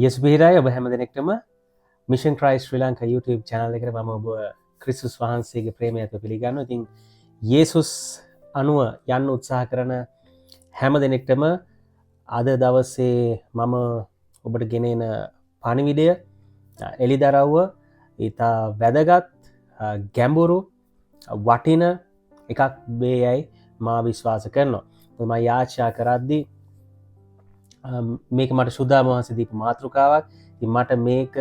යස් බිහිරයි ඔබ හැම දෙනෙක්ටම mission Christ ශ්‍රී Lanka YouTube channel එකට මම ඔබ ක්‍රිස්තුස් වහන්සේගේ ප්‍රේමය ඇතුව පිළිගන්නවා. ඉතින් යේසුස් අනුව යන්න උත්සාහ කරන හැම දෙනෙක්ටම අද දවසේ මම ඔබට ගෙනෙන පණිවිඩය එළිදරව්ව ඉතා වැදගත් ගැඹුරු වටින එකක් වේයයි මා විශ්වාස කරනවා. මම යාචනා කරද්දී මේක මට සුදා වහන්සේ දීපු මාතෘකාවක්. ඉතින් මට මේක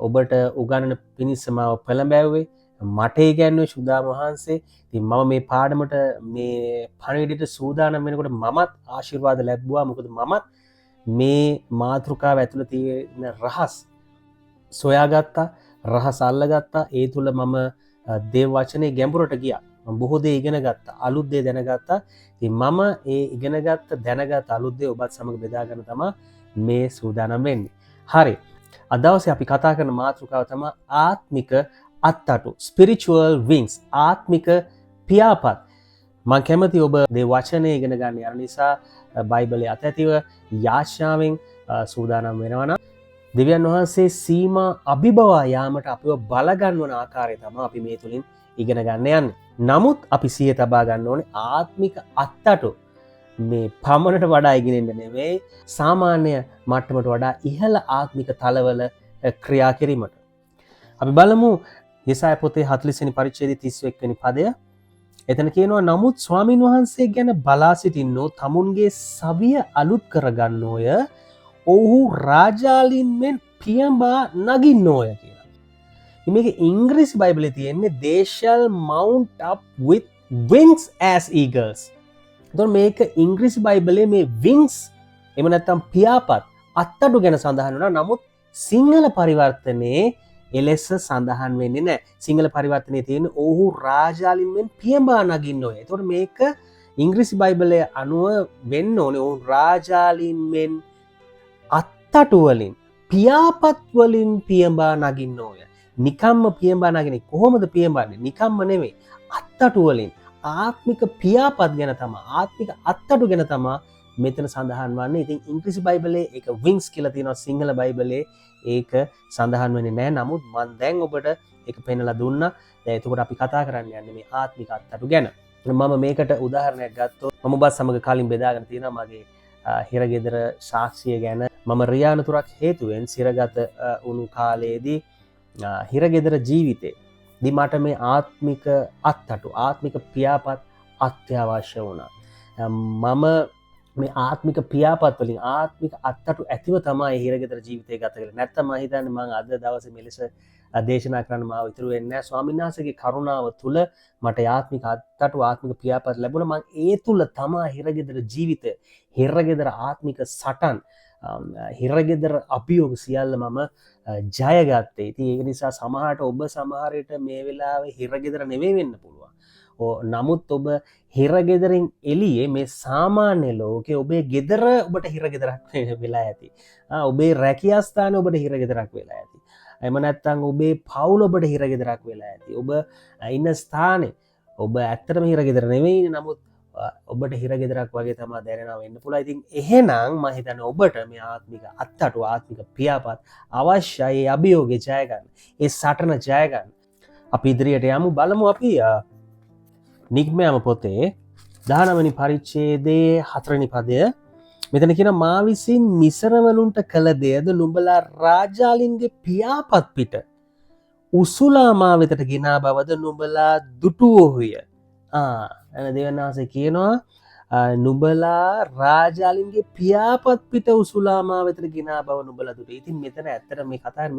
ඔබට උගන්වන පිණිස මාව පෙළඹැව්වේ මට ඉගැන්වුවේ සුදා වහන්සේ. ඉතින් මම මේ පාඩමට මේ පණිවිඩයට සූදානම් වෙනකොට මමත් ආශිර්වාද ලැබුවා. මොකද මමත් මේ මාතෘකාව ඇතුළේ තියෙන රහස් සොයාගත්තා, රහස් අල්ලගත්තා. ඒ තුල මම දේව වචනේ ගැඹුරට ගියා. මම බොහෝ දේ ඉගෙන ගත්තා, අලුත් දේ දැනගත්තා. ඉතින් මම ඒ ඉගෙනගත්ත දැනගත් අලුත් දේ ඔබත් සමග බෙදා ගන්න තමයි මේ සූදානම් වෙන්නේ. හරි. අද දවසේ අපි කතා කරන මාතෘකාව තමයි ආත්මික අත්තටු, spiritual wings, ආත්මික පියාපත්. මම කැමති ඔබ මේ වචනේ ඉගෙන ගන්න යන නිසා බයිබලයේ අතැතිව යාඥාවෙන් සූදානම් වෙනවා නම් දෙවියන් වහන්සේ සීමා අභිබවා යාමට අපිව බල ගන්නවන ආකාරය තමයි අපි මේ තුලින් ඉගෙන ගන්න යන්නේ. නමුත් අපි සිහිය තබා ගන්න ඕනේ ආත්මික අත්තටු මේ පමණට වඩා ඉගෙනෙන්න නෙවෙයි, සාමාන්‍ය මට්ටමට වඩා ඉහළ ආත්මික තලවල ක්‍රියා කිරීමට. අපි බලමු යෙසාය පොතේ 40 වෙනි පරිච්ඡේදයේ 31 වෙනි පදය. එතන කියනවා, නමුත් ස්වාමින් වහන්සේ ගැන බලා සිටින්නෝ තමුන්ගේ සවිය අලුත් කරගන්නෝය, ඔහු රාජාලින් මෙන් පියඹා නගින්නෝය කියලා. මේක ඉංග්‍රීසි බයිබලයේ තියෙන්නේ they shall mount up with wings as eagles. එතකොට මේක ඉංග්‍රීසි බයිබලයේ මේ wings එහෙම නැත්නම් පියාපත් අත්තඩු ගැන සඳහන් වෙනවා. නමුත් සිංහල පරිවර්තනයේ එලෙස සඳහන් වෙන්නේ නැහැ. සිංහල පරිවර්තනයේ තියෙන්නේ ඔහු රාජාලින් මෙන් පියඹා නගින්නෝය. එතකොට මේක ඉංග්‍රීසි බයිබලයේ අනුව වෙන්න ඕනේ ඔහු රාජාලින් මෙන් අත්තඩු වලින් පියාපත් වලින් පියඹා නගින්නෝය. නිකම්ම පියඹා නගින්නේ කොහොමද පියඹන්නේ? නිකම්ම නෙමෙයි, අත්තටු වලින්. ආත්මික පියාපත් ගැන තමයි, ආත්මික අත්තටු ගැන තමයි මෙතන සඳහන් වන්නේ. ඉතින් ඉංග්‍රීසි බයිබලයේ ඒක wings කියලා තියෙනවා, සිංහල බයිබලයේ ඒක සඳහන් වෙන්නේ නැහැ. නමුත් මම දැන් ඔබට ඒක පෙන්නලා දුන්නා. දැන් එතකොට අපි කතා කරන්න යන්නේ මේ ආත්මික අත්තටු ගැන. මම මේකට උදාහරණයක් ගත්තොත් මම ඔබත් සමග කලින් බෙදාගෙන තියෙනවා මගේ හිරගෙදර සාක්ෂිය ගැන. මම රියානතුරක් හේතුවෙන් සිරගත වුණු කාලයේදී හිරගෙදර ජීවිතේ දිමට මේ ආත්මික අත්තටු, ආත්මික පියාපත් අත්‍යවශ්‍ය වුණා. මම මේ ආත්මික පියාපත් වලින් ආත්මික අත්තටු ඇතිව තමයි හිරගෙදර ජීවිතය ගත කරේ. නැත්තම් මම හිතන්නේ මම අද දවසේ මෙලෙස දේශනා කරන්න මාව ඉතුරු වෙන්නේ නැහැ. ස්වාමීන් වහන්සේගේ කරුණාව තුල මට ආත්මික අත්තටු, ආත්මික පියාපත් ලැබුණා. මම ඒ තුල තමයි හිරගෙදර ජීවිතය, හිරගෙදර ආත්මික සටන්, හිරගෙදර අභියෝග සියල්ල මම ජයගත්තේ. ඉතින් ඒක නිසා සමහරට ඔබ සමහරට මේ වෙලාවේ හිරගෙදර නෙවෙයි වෙන්න පුළුවන්. නමුත් ඔබ හිරගෙදරින් එළියේ මේ සාමාන්‍ය ලෝකේ ඔබේ ගෙදර ඔබට හිරගෙදරක් වෙලා ඇති. ඔබේ රැකියා ස්ථානේ ඔබට හිරගෙදරක් වෙලා ඇති. එහෙම නැත්නම් ඔබේ පවුල ඔබට හිරගෙදරක් වෙලා ඇති. ඔබ ඉන්න ස්ථානේ ඔබ ඇත්තටම හිරගෙදර නෙවෙයි, නමුත් ඔබට හිරගෙදරක් වගේ තමයි දැනෙනවා වෙන්න පුළුවන්. ඉතින් එහෙනම් මම හිතන්නේ ඔබට මේ ආත්මික අත්තටු, ආත්මික පියාපත් අවශ්‍යයි. ඒ අභියෝගේ ජය ගන්න, ඒ සටන ජය ගන්න. අපි ඉදිරියට යමු. බලමු අපි නිග්මයම පොතේ 19 වෙනි පරිච්ඡේදයේ 4 වෙනි පදය. මෙතන කියන, මා විසින් මිසරවලුන්ට කළ දෙයද නුඹලා රාජාලින්ගේ පියාපත් පිට උසුලා මා වෙතට ගෙනා බවද නුඹලා දුටුවෝහුය. දෙවියන් වහන්සේ කියනවා, නුඹලා රාජාලින්ගේ පියාපත් පිට උසුලා මා වෙතට ගෙනා බව නුඹලා දුටුවා. ඉතින් මෙතන ඇත්තට මේ කතාව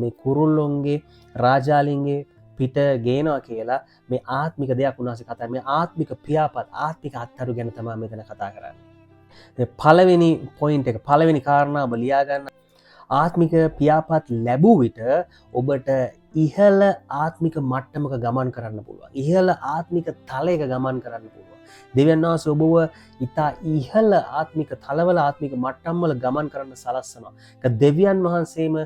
මේ කුරුල්ලොන්ගේ රාජාලින්ගේ පිට ගේනවා කියලා මේ ආත්මික දෙයක් උන්වහන්සේ කතා කරන්නේ. මේ ආත්මික පියාපත්, ආත්මික අත්තරු ගැන තමයි මෙතන කතා කරන්නේ. පළවෙනි පොයින්ට් එක, පළවෙනි කාරණා ඔබ ලියා ගන්න. ආත්මික පියාපත් ලැබූ විට ඔබට ඉහළ ආත්මික මට්ටමක ගමන් කරන්න පුළුවන්. ඉහළ ආත්මික තලයක ගමන් කරන්න පුළුවන්. දෙවියන් වහන්සේ ඔබව ඉතා ඉහළ ආත්මික තලවල, ආත්මික මට්ටම්වල ගමන් කරන්න සලස්සනවා. ඒක දෙවියන් වහන්සේම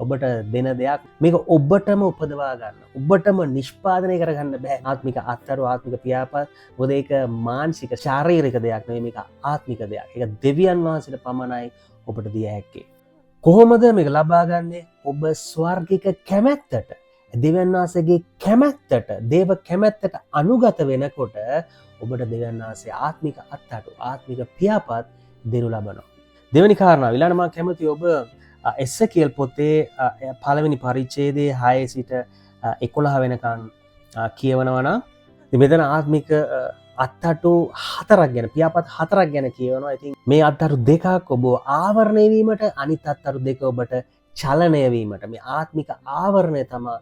ඔබට දෙන දෙයක්. මේක ඔබටම උපදවා ගන්න, ඔබටම නිෂ්පාදනය කරගන්න බෑ ආත්මික අත්තරු, ආත්මික පියාපත්. මොකද ඒක මානසික, ශාරීරික දෙයක් නෙවෙයි, මේක ආත්මික දෙයක්. ඒක දෙවියන් වහන්සේට පමණයි ඔබට දිය හැක්කේ. කොහොමද මේක ලබා ගන්නේ? ඔබ ස්වර්ගික කැමැත්තට, දෙවියන් වහන්සේගේ කැමැත්තට, දේව කැමැත්තට අනුගත වෙනකොට ඔබට දෙවියන් වහන්සේ ආත්මික අත්අඩු, ආත්මික පියාපත් දෙනු ලබනවා. දෙවෙනි කාරණාව ඊළඟ මම කැමති ඔබ එසේකියල් පොතේ පළවෙනි පරිච්ඡේදයේ 6 සිට 11 වෙනකන් කියවනවා නම් මෙතන ආත්මික අත්අඩු 4ක් ගැන, පියාපත් 4ක් ගැන කියවනවා. ඉතින් මේ අත්අඩු දෙකක් ඔබ ආවරණය වීමට, අනිත් අත්අඩු දෙක ඔබට චලනය වීමට. මේ ආත්මික ආවරණය තමයි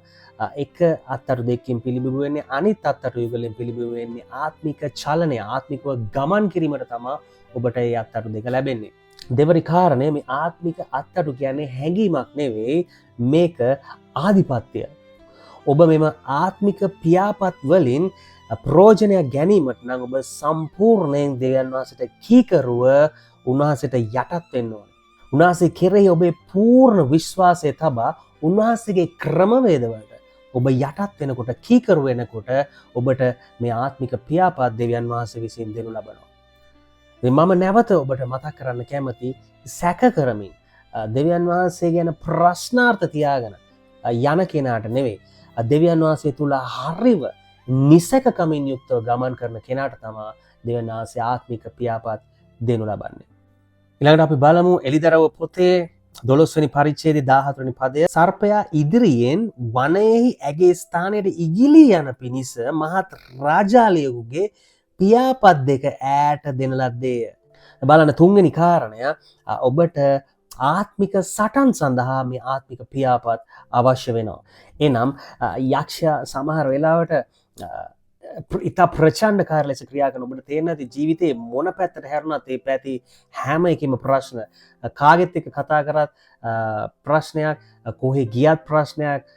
එක අත්අඩු දෙකකින් පිළිබිඹු වෙන්නේ, අනිත් අත්අඩු යුගලෙන් පිළිබිඹු වෙන්නේ ආත්මික චලනය, ආත්මිකව ගමන් කිරීමට තමයි ඔබට මේ අත්අඩු දෙක ලැබෙන්නේ. දෙවරි කාරණය, මේ ආත්මික අත්අඩු කියන්නේ හැඟීමක් නෙවෙයි, මේක ආධිපත්‍යය. ඔබ මෙම ආත්මික පියාපත් වලින් ප්‍රයෝජනයක් ගැනීමට නම් ඔබ සම්පූර්ණයෙන් දෙවියන් වහන්සේට කීකරුව උන්වහන්සේට යටත් වෙන්න ඕනේ. උන්වහන්සේ කෙරෙහි ඔබේ පූර්ණ විශ්වාසය තබා උන්වහන්සේගේ ක්‍රමවේදවලට ඔබ යටත් වෙනකොට, කීකරු වෙනකොට ඔබට මේ ආත්මික පියාපත් දෙවියන් වහන්සේ විසින් දෙනු ලබනවා. මම නැවත ඔබට මතක් කරන්න කැමති, සැක කරමින් දෙවියන් වහන්සේ ගැන ප්‍රශ්නාර්ථ තියාගෙන යන කෙනාට නෙවෙයි, දෙවියන් වහන්සේ තුල හරිව නිසකකමින් යුක්තව ගමන් කරන කෙනාට තමයි දෙවියන් වහන්සේ ආත්මික පියාපත් දෙනු ලබන්නේ. ඊළඟට අපි බලමු එලිදරව් පොතේ 12 වෙනි පරිච්ඡේදයේ 14 වෙනි පදය. සර්පයා ඉදිරියෙන් වනයේහි ඇගේ ස්ථානයට ඉගිලී යන පිණිස මහත් රාජාලියෙකුගේ පියාපත් දෙක ඈට දෙන ලද්දේය. බලන්න තුන්වෙනි කාරණය, ඔබට ආත්මික සටන් සඳහා මේ ආත්මික පියාපත් අවශ්‍ය වෙනවා. එනම් යක්ෂයා සමහර වෙලාවට ඉතා ප්‍රචණ්ඩකාර ලෙස ක්‍රියා කරන, ඔබට තේරෙන්නේ නැති ජීවිතේ මොන පැත්තට හැරුණත් ඒ පැති හැම එකෙම ප්‍රශ්න, කාගෙත් එක්ක කතා කරත් ප්‍රශ්නයක්, කොහේ ගියත් ප්‍රශ්නයක්,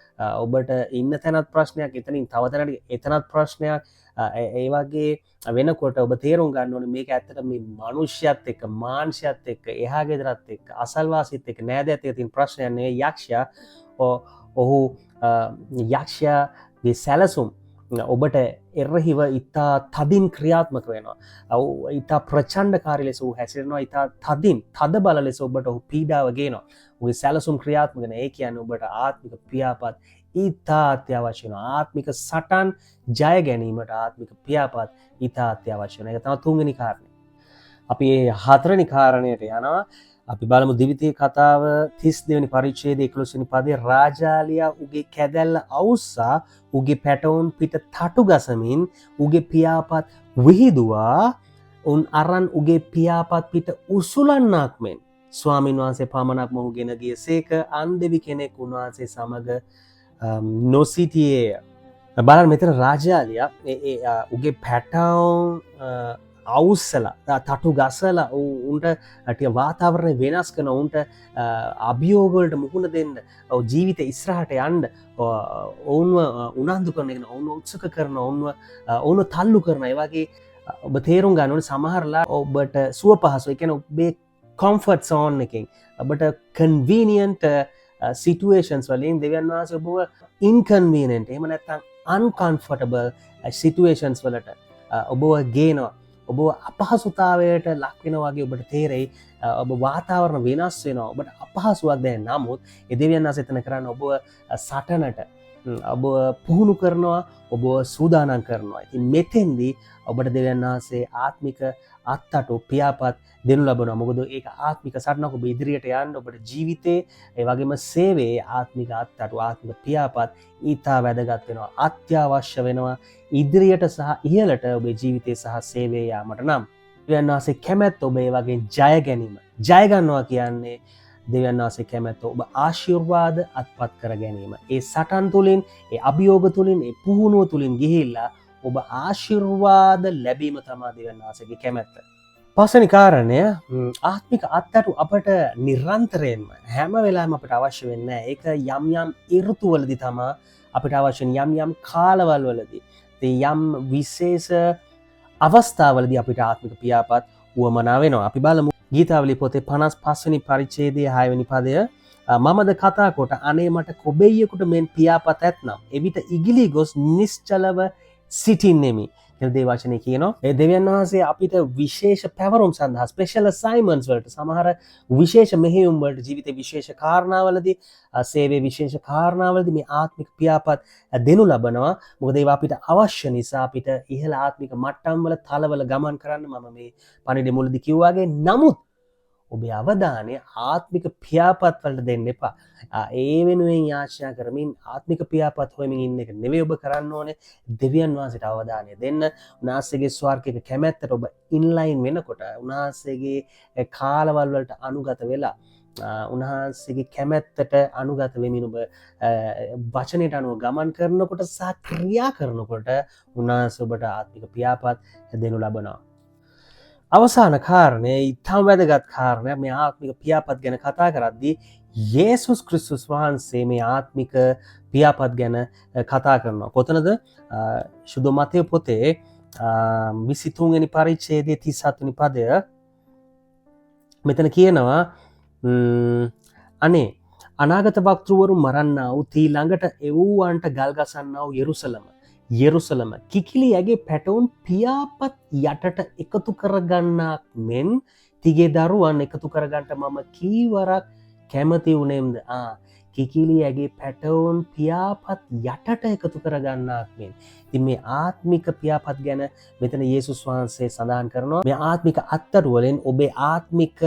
ඔබට ඉන්න තැනත් ප්‍රශ්නයක්, එතනින් තව තැනකට එතනත් ප්‍රශ්නයක්. ඒ වගේ වෙනකොට ඔබ තේරුම් ගන්න ඕනේ මේක ඇත්තට මේ මනුෂ්‍යයත් එක්ක, මාංශයත් එක්ක, එහා ගෙදරත් එක්ක, අසල්වාසීත් එක්ක, නෑදෑයත් එක්ක තියෙන ප්‍රශ්නයක් නෙවෙයි. යක්ෂයා ඔහු යක්ෂයාගේ සැලසුම් ඔබට එරහිව ඉතා තදින් ක්‍රියාත්මක වෙනවා. ඉතා ප්‍රචණ්ඩකාරී ලෙස හැසිරෙනවා. ඉතා තදින්, තද බල ලෙස ඔබට ඔහු පීඩාව ගේනවා. ඔහුගේ සැලසුම් ක්‍රියාත්මක වෙනවා. ඒ කියන්නේ ඔබට ආත්මික පියාපත් ඉතා අත්‍යවශ්‍ය වෙනවා. ආත්මික සටන් ජය ගැනීමට ආත්මික පියාපත් ඉතා අත්‍යවශ්‍ය වෙනවා. ඒක තමයි තුන්වෙනි කාරණය. අපි මේ හතරවෙනි කාරණයට යනවා. අපි බලමු දිවිතේ කතාව 32 වෙනි පරිච්ඡේදයේ 11 වෙනි පදයේ. රාජාලියා උගේ කැදැල්ල අවුස්සා උගේ පැටවුන් පිට තටු ගසමින් උගේ පියාපත් විහිදුවා උන් අරන් උගේ පියාපත් පිට උසුලන්නක් මෙන් ස්වාමීන් වහන්සේ පමණක් මොහු ගෙන ගියසේක අන් දෙවි කෙනෙක් උන්වහන්සේ සමග නොසිටියේය. බලන්න මෙතන රාජාලියා උගේ පැටවුන් අවුස්සලා තටු ගසලා උන්ට වාතාවරණය වෙනස් කරන, උන්ට අභියෝගවලට මුහුණ දෙන්න, ජීවිත ඉස්සරහට යන්න ඔවුන්ව උනන්දු කරන, ඔවුන්ව උත්සුක කරන, ඔවුන්ව තල්ලු කරන. ඒ වගේ ඔබ තේරුම් ගන්න ඕනේ සමහරලා ඔබට සුව පහසු, ඒ කියන්නේ ඔබේ කම්ෆර්ට් සෝන් එකෙන්, ඔබට කන්වීනියන්ට් සිටුේෂන්ස් වලින් දෙවියන් වහන්සේ ඔබව ඉන්කන්වීනියන්ට්, එහෙම නැත්නම් අන්කම්ෆර්ටබල් සිටුේෂන්ස් වලට ඔබව ගේනවා. ඔබ අපහසුතාවයට ලක් වෙනවා වගේ ඔබට තේරෙයි. ඔබ වාතාවරණ වෙනස් වෙනවා, ඔබට අපහසුවක් දැනෙන. නමුත් ඒ දෙවියන් වහන්සේ එතන කරන්නේ ඔබ සටනට, ඔබ පුහුණු කරනවා, ඔබ සූදානම් කරනවා. ඉතින් මෙතෙන්දී ඔබට දෙවියන් වහන්සේ ආත්මික අත්අඩු පියාපත් දෙනු ලබනවා. මොකද ඒක ආත්මික සටනක්. ඔබ ඉදිරියට යන්න ඔබට ජීවිතේ, ඒ වගේම සේවයේ ආත්මික අත්අඩු, ආත්මික පියාපත් ඊටා වැදගත් වෙනවා, අත්‍යවශ්‍ය වෙනවා ඉදිරියට සහ ඉහළට ඔබේ ජීවිතේ සහ සේවයේ යාමට. නම් දෙවියන් වහන්සේ කැමැත්ත ඔබ ඒ වගේ ජය ගැනීම. ජය ගන්නවා කියන්නේ දෙවියන් වහන්සේ කැමැත්ත ඔබ ආශිර්වාද අත්පත් කර ගැනීම. ඒ සටන් තුලින්, ඒ අභියෝග තුලින්, ඒ පුහුණුව තුලින් ගිහිල්ලා ඔබ ආශිර්වාද ලැබීම තමයි දෙවියන් වහන්සේගේ කැමැත්ත. පස්වෙනි කාරණය, ආත්මික අත්අඩු අපට නිරන්තරයෙන්ම හැම වෙලාවෙම අපට අවශ්‍ය වෙන්නේ නැහැ. ඒක යම් යම් ඍතුවලදී තමයි අපිට අවශ්‍ය වෙන්නේ, යම් යම් කාලවල වලදී, යම් විශේෂ අවස්ථාවලදී අපිට ආත්මික පියාපත් උවමනා වෙනවා. අපි බලමු ගීතාවලි පොතේ 55 වෙනි පරිච්ඡේදයේ 6 වෙනි පදය. මමද කතා කොට අනේ මට කොබෙයියෙකුට මෙන් පියාපත් ඇත්නම් එවිට ඉගිලී ගොස් නිශ්චලව සිටින්නෙමි. කියලා දේ වචනේ කියනවා. ඒ දෙවියන් වහන්සේ අපිට විශේෂ පැවරුම් සඳහා ස්පෙෂල් අසයින්මන්ට්ස් වලට සමහර විශේෂ මෙහෙයුම් වලට ජීවිතේ විශේෂ කාරණාවලදී සේවයේ විශේෂ කාරණාවලදී මේ ආත්මික පියාපත් දෙනු ලබනවා. මොකද ඒවා අපිට අවශ්‍ය නිසා අපිට ඉහළ ආත්මික මට්ටම් වල තලවල ගමන් කරන්න මම මේ පණිවිඩය මුලදී කිව්වාගේ. නමුත් ඔබේ අවධානය ආත්මික පියාපත් වලට දෙන්න එපා. ඒ වෙනුවෙන් යාචනා කරමින් ආත්මික පියාපත් හොයමින් ඉන්න එක නෙවෙයි ඔබ කරන්න ඕනේ. දෙවියන් වහන්සේට අවධානය දෙන්න. උන්වහන්සේගේ ස්වර්ගික කැමැත්තට ඔබ ඉන්ලයින් වෙනකොට උන්වහන්සේගේ කාලවල වලට අනුගත වෙලා උන්වහන්සේගේ කැමැත්තට අනුගත වෙමින් ඔබ වචනයට අනුව ගමන් කරනකොට සහ ක්‍රියා කරනකොට උන්වහන්සේ ඔබට ආත්මික පියාපත් දෙනු ලබනවා. අවසාන කාරණය ඉතාම වැදගත් කාරණයක් මේ ආත්මික පියාපත් ගැන කතා කරද්දී යේසුස් ක්‍රිස්තුස් වහන්සේ මේ ආත්මික පියාපත් ගැන කතා කරනවා. කොතනද? සුදු මතේ පොතේ 23 වෙනි පරිච්ඡේදයේ 37 වෙනි පදය මෙතන කියනවා අනේ අනාගත වක්තෘවරු මරන්නා වූ තී ළඟට එව්වන්ට ගල් ගසන්නා වූ යෙරුසලම කිකිලි ඇගේ පැටවුන් පියාපත් යටට එකතු කරගන්නාක් මෙන් තිගේ දරුවන් එකතු කරගන්නට මම කීවරක් කැමති වුණෙම්ද. කිකිලි ඇගේ පැටවුන් පියාපත් යටට එකතු කරගන්නාක් මෙන්. ඉතින් මේ ආත්මික පියාපත් ගැන මෙතන යේසුස් වහන්සේ සඳහන් කරනවා. මේ ආත්මික අත්තරු වලින් ඔබේ ආත්මික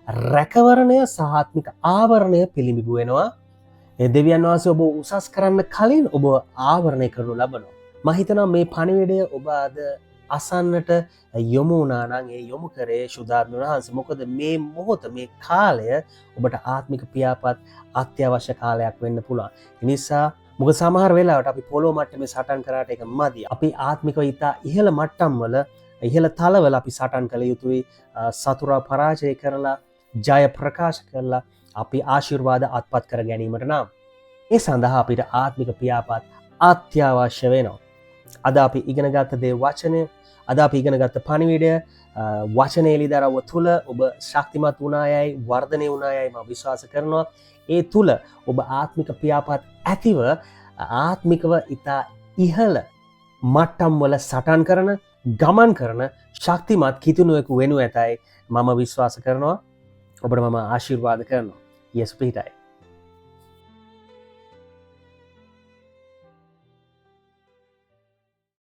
රැකවරණය සහ ආත්මික ආවරණය පිළිඹු වෙනවා. ඒ දෙවියන් වහන්සේ ඔබ උසස් කරන්න කලින් ඔබ ආවරණය කරනු ලබනවා. මම හිතනවා මේ පණිවිඩය ඔබ අද අසන්නට යොමු වුණා නම් ඒ යොමු කරේ ශුද්ධාත්ම වහන්සේ. මොකද මේ මොහොත මේ කාලය ඔබට ආත්මික පියාපත් අත්‍යවශ්‍ය කාලයක් වෙන්න පුළුවන්. ඒ නිසා මොකද සමහර වෙලාවට අපි පොළොව මට්ටමේ සටන් කරාට ඒක මදි. අපි ආත්මිකව ඉතා ඉහළ මට්ටම් වල ඉහළ තලවල අපි සටන් කළ යුතුයි. සතුරා පරාජය කරලා ජය ප්‍රකාශ කරලා අපි ආශිර්වාද අත්පත් කර ගැනීමට නම් ඒ සඳහා අපිට ආත්මික පියාපත් අත්‍යවශ්‍ය වෙනවා. අද අපි ඉගෙනගත්ත දේ වචනය, අද අපි ඉගෙනගත්ත පණිවිඩය වචනය එළිදරව්ව තුළ ඔබ ශක්තිමත් වුණායයි වර්ධනය වුණායයි මම විශ්වාස කරනවා. ඒ තුළ ඔබ ආත්මික පියාපත් ඇතිව ආත්මිකව ඉතා ඉහළ මට්ටම් වල සටන් කරන ගමන් කරන ශක්තිමත් කිතුණුවෙකු වෙනු ඇතයි මම විශ්වාස කරනවා. ඔබට මම ආශිර්වාද කරනවා. යේසුස් පිහිටයි.